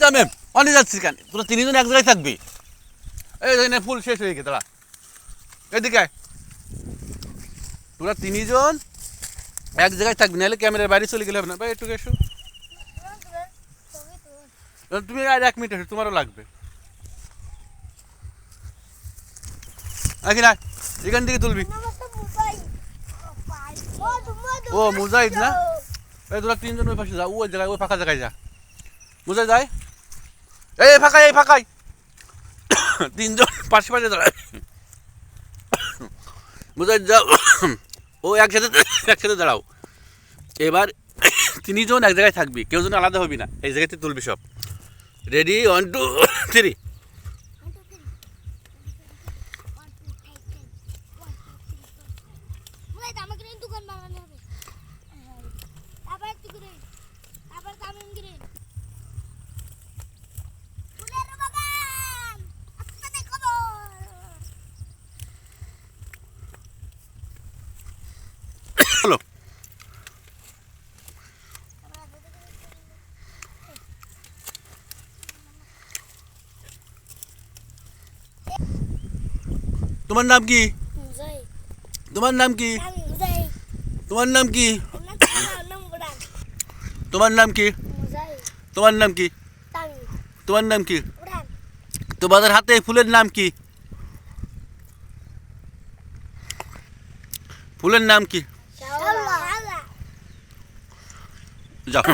তামিম অনেক যাচ্ছিস কেন? তোরা তিনজন এক জায়গায় থাকবি। এই দেখেন ফুল শেষ হয়ে গেছে, দাঁড়া এদিকে আয়। তোরা তিনজন এক জায়গায় থাকবি, নাহলে ক্যামেরার বাইরে চলে গেলে হবে না। ভাই একটু এসো, তুমি আর 1 মিনিট এসো, তোমারও লাগবে। না এখান থেকে তুলবি। ও মুজাহিদ না? এই তোরা তিনজন ওই পাশে যা, ওই জায়গায়, ওই ফাঁকা জায়গায় যা। মুজাহিদ যায়, এই ফাঁকাই, এই ফাঁকাই তিনজন পাশে পাশে দাঁড়ায়। মুজাহিদ যাও, ও একসাথে দাঁড়াও। এবার তিনজন এক জায়গায় থাকবি, কেউ যেন আলাদা হবি না, এই জায়গাতে তুলবি সব। রেডি 1 2 3। হলো, তোমার নাম কি? তোমার নাম কি? তোমার নাম কি? তোমার নাম কি? তোমার নাম কি? তোমার নাম কি? তোমাদের হাতে ফুলের নাম কি? ফুলের নাম কি? যাও।